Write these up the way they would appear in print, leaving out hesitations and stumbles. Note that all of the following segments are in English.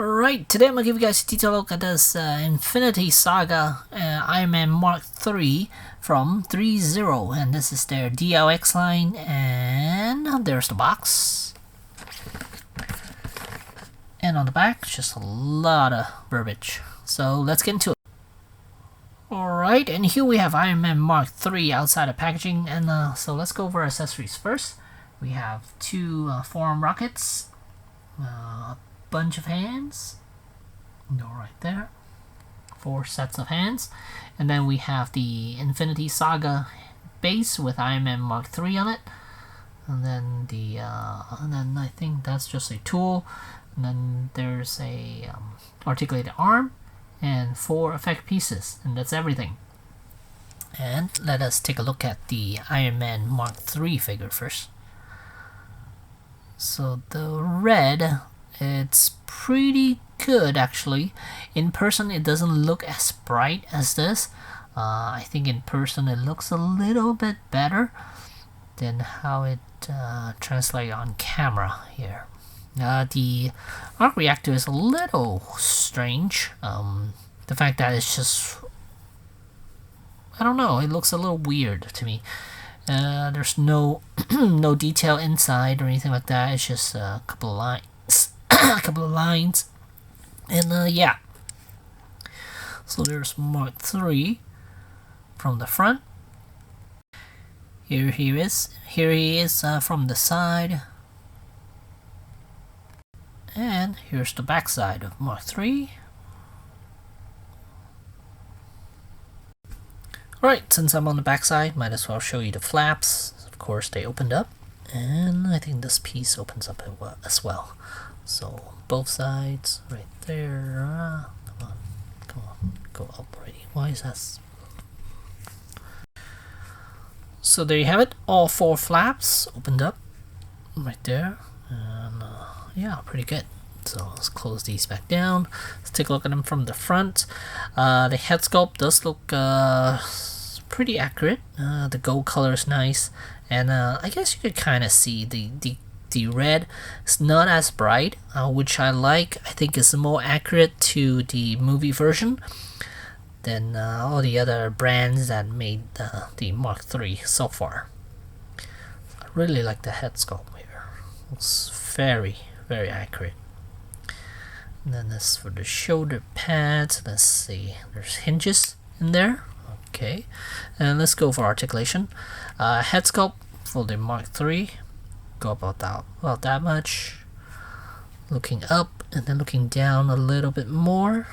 Alright, today I'm going to give you guys a detailed look at this Infinity Saga Iron Man Mark III from Threezero, and this is their DLX line, and there's the box. And on the back, just a lot of verbiage. So let's get into it. Alright, and here we have Iron Man Mark III outside of packaging, and so let's go over accessories first. We have two forearm rockets, bunch of hands, go right there, 4 sets of hands, and then we have the Infinity Saga base with Iron Man Mark III on it, and then I think that's just a tool, and then there's a articulated arm and 4 effect pieces, and that's everything. And let us take a look at the Iron Man Mark III figure first. So the red, it's pretty good actually. In person it doesn't look as bright as this. I think in person it looks a little bit better than how it translates on camera here. The arc reactor is a little strange. The fact that it's just, I don't know, it looks a little weird to me. There's no no detail inside or anything like that. It's just a couple of lines, and yeah. So there's Mark III from the front. Here he is from the side, and here's the back side of Mark III. Alright, since I'm on the back side, might as well show you the flaps. Of course, they opened up, and I think this piece opens up as well. So both sides, right there. Come on, go up already. Why is that? So there you have it. All 4 flaps opened up, right there, and yeah, pretty good. So let's close these back down. Let's take a look at them from the front. The head sculpt does look pretty accurate. The gold color is nice, and I guess you could kind of see the red is not as bright, which I like. I think it's more accurate to the movie version than all the other brands that made the Mark III so far. I really like the head sculpt here. It's very, very accurate. And then this for the shoulder pads. Let's see, there's hinges in there. Okay, and let's go for articulation. Head sculpt for the Mark III, go about that much. Looking up and then looking down a little bit more.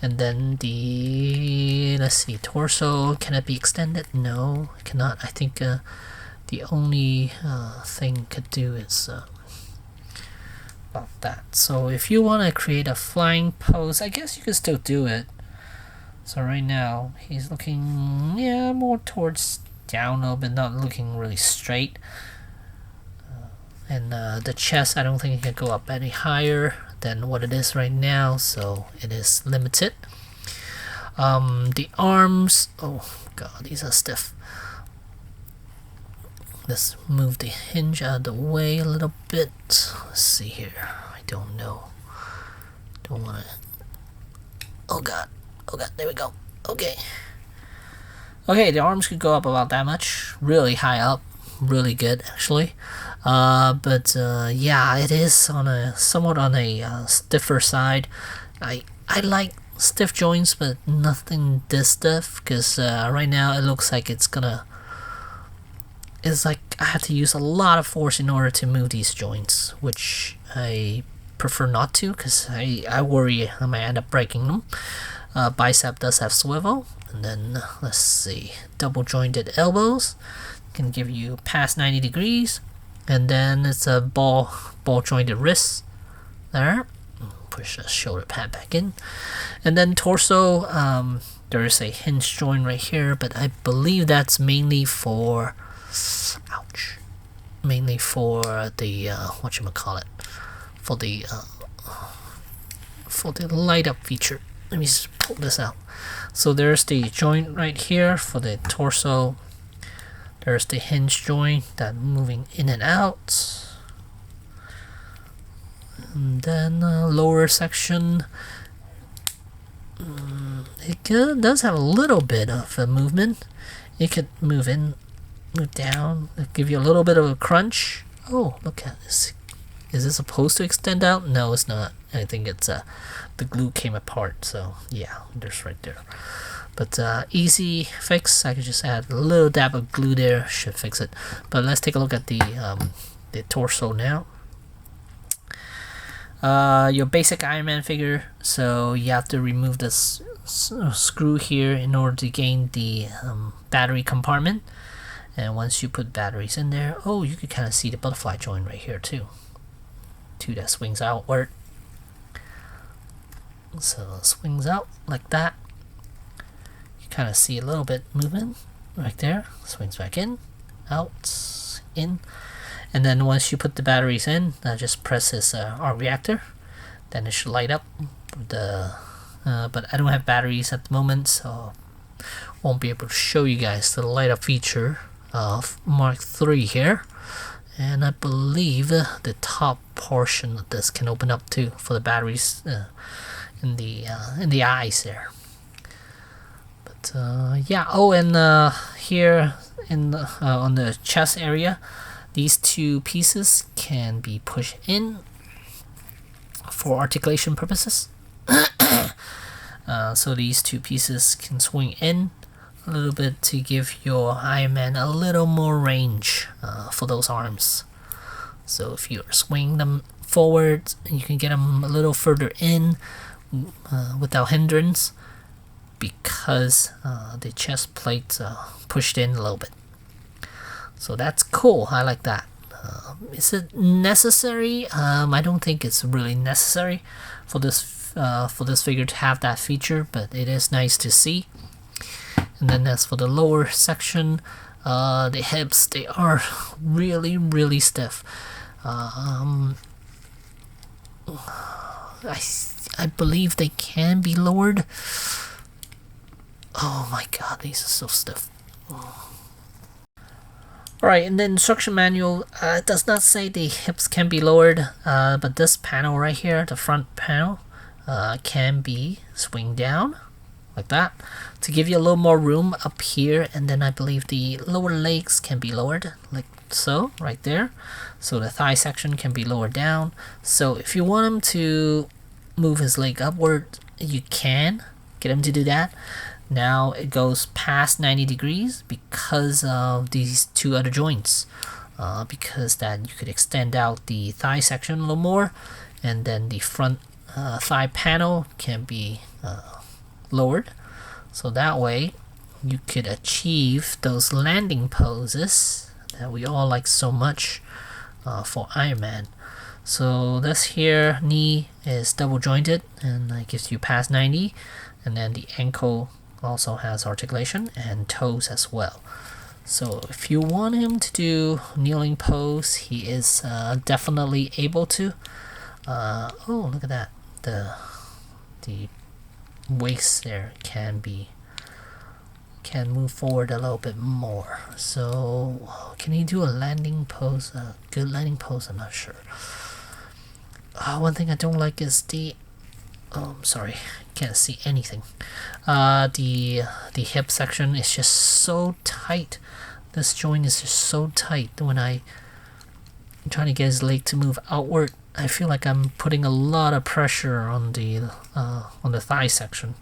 And then let's see, torso, can it be extended? No, it cannot. I think the only thing it could do is about that. So if you want to create a flying pose, I guess you could still do it. So right now he's looking, yeah, more towards down a little bit, not looking really straight. And the chest, I don't think it can go up any higher than what it is right now, so it is limited. The arms, oh god, these are stiff. Let's move the hinge out of the way a little bit. Let's see here. I don't know. Don't want to. Oh god, there we go. Okay, the arms could go up about that much. Really high up. Really good, actually. But yeah, it is on somewhat on a stiffer side. I like stiff joints, but nothing this stiff, because right now it looks like it's like I have to use a lot of force in order to move these joints, which I prefer not to, because I worry I might end up breaking them. Bicep does have swivel, and then let's see, double jointed elbows can give you past 90 degrees, and then it's a ball jointed wrist there. Push the shoulder pad back in, and then torso, there is a hinge joint right here, but I believe that's mainly for mainly for the whatchamacallit, for the light up feature. Let me just pull this out. So there's the joint right here for the torso. There's the hinge joint that moving in and out. And then lower section, it does have a little bit of a movement. It could move in, move down, give you a little bit of a crunch. Oh, look at this. Is this supposed to extend out? No, it's not. I think it's the glue came apart. So yeah, there's right there. But easy fix. I could just add a little dab of glue there, should fix it. But let's take a look at the torso now. Your basic Iron Man figure. So you have to remove this screw here in order to gain the battery compartment. And once you put batteries in there, oh, you can kind of see the butterfly joint right here too. That swings outward. So it swings out like that. You kind of see a little bit movement right there. Swings back in, out, in. And then once you put the batteries in, just press this R reactor. Then it should light up. But I don't have batteries at the moment, so won't be able to show you guys the light up feature of Mark III here. And I believe the top portion of this can open up too for the batteries in the eyes there. But yeah. Oh, and here in on the chest area, these two pieces can be pushed in for articulation purposes. So these two pieces can swing in a little bit to give your Iron Man a little more range for those arms. So if you swing them forward, you can get them a little further in without hindrance, because the chest plates pushed in a little bit. So that's cool. I like that. Is it necessary? I don't think it's really necessary for this figure to have that feature, but it is nice to see. And then as for the lower section, the hips, they are really stiff. I believe they can be lowered. Oh my god, these are so stiff. Alright, in the instruction manual, it does not say the hips can be lowered, but this panel right here, the front panel, can be swing down like that to give you a little more room up here. And then I believe the lower legs can be lowered like so right there, so the thigh section can be lowered down. So if you want him to move his leg upward, you can get him to do that. Now it goes past 90 degrees because of these two other joints, because that you could extend out the thigh section a little more, and then the front thigh panel can be lowered, so that way you could achieve those landing poses that we all like so much for Iron Man. So this here knee is double jointed, and it gives you past 90, and then the ankle also has articulation, and toes as well. So if you want him to do kneeling pose, he is definitely able to. Oh, look at that. The waist there can move forward a little bit more. So can he do a landing pose, a good landing pose? I'm not sure. One thing I don't like is the I'm sorry, can't see anything. The hip section is just so tight. This joint is just so tight. When I'm trying to get his leg to move outward, I feel like I'm putting a lot of pressure on the thigh section.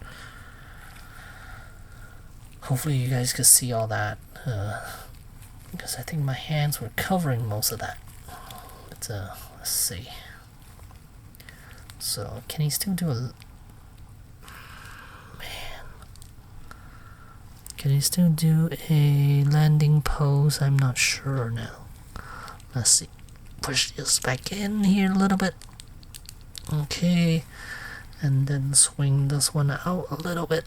Hopefully you guys can see all that, because I think my hands were covering most of that. But let's see. So can he still do a Can he still do a landing pose? I'm not sure now. Let's see. Push this back in here a little bit. Okay. And then swing this one out a little bit.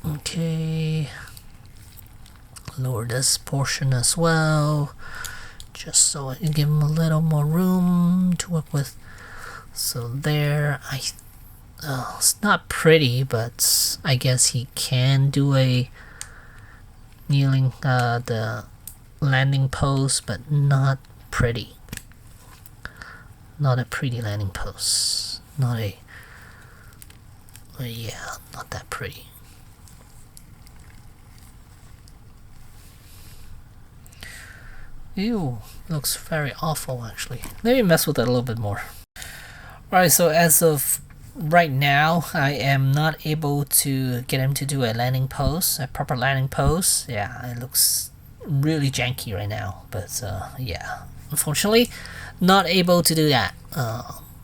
Okay. Lower this portion as well, just so I can give him a little more room to work with. So there, it's not pretty, but I guess he can do a kneeling, the landing pose, but not pretty. not a pretty landing pose. Not a yeah, not that pretty. Ew, looks very awful actually. Let me mess with it a little bit more. Alright, so as of right now, I am not able to get him to do a landing pose, a proper landing pose. Yeah, it looks really janky right now, but yeah, unfortunately, not able to do that.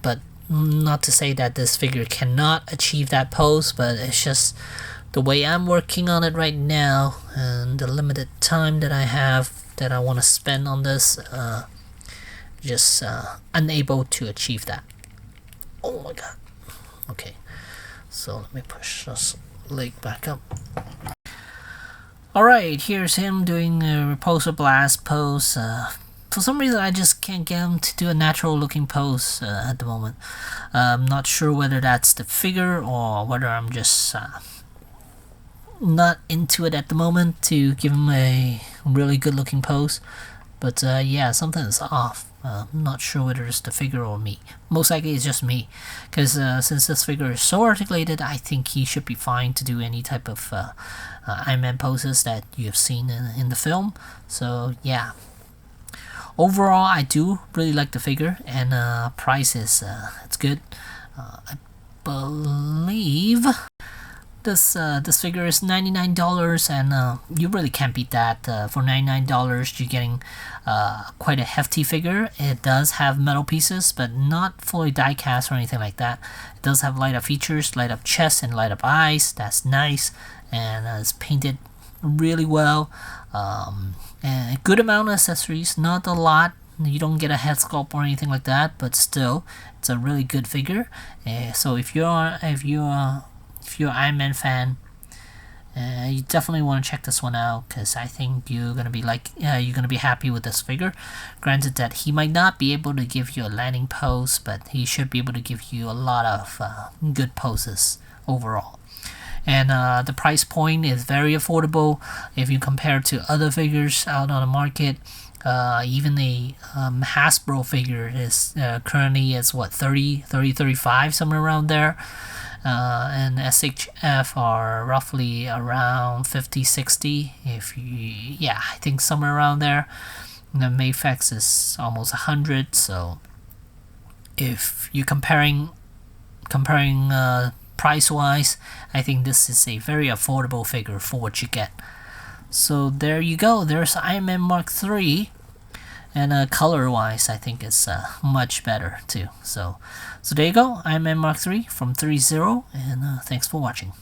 But not to say that this figure cannot achieve that pose, but it's just the way I'm working on it right now and the limited time that I have that I want to spend on this, just unable to achieve that. Oh my god. Okay, so let me push this leg back up. Alright, here's him doing a repulsor blast pose. For some reason I just can't get him to do a natural looking pose at the moment. I'm not sure whether that's the figure or whether I'm just not into it at the moment to give him a really good looking pose. But yeah, something's off. I'm not sure whether it's the figure or me. Most likely it's just me, because since this figure is so articulated, I think he should be fine to do any type of Iron Man poses that you have seen in the film. So yeah, overall I do really like the figure, and price is it's good. I believe this figure is $99, and you really can't beat that. For $99 you're getting quite a hefty figure. It does have metal pieces, but not fully die cast or anything like that. It does have light up features, light up chest and light up eyes. That's nice, and it's painted really well. And a good amount of accessories, not a lot. You don't get a head sculpt or anything like that, but still it's a really good figure. So if you're an Iron Man fan, you definitely want to check this one out, because I think you're gonna be happy with this figure. Granted that he might not be able to give you a landing pose, but he should be able to give you a lot of good poses overall. And the price point is very affordable if you compare to other figures out on the market. Even the Hasbro figure is currently is what, 30, 35, somewhere around there. And SHF are roughly around 50, 60. Yeah, I think somewhere around there. And the Mayfex is almost 100. So if you're comparing price wise, I think this is a very affordable figure for what you get. So there you go. There's Iron Man Mark III. And color wise, I think it's much better too. So there you go, Iron Man Mark III from Threezero, and thanks for watching.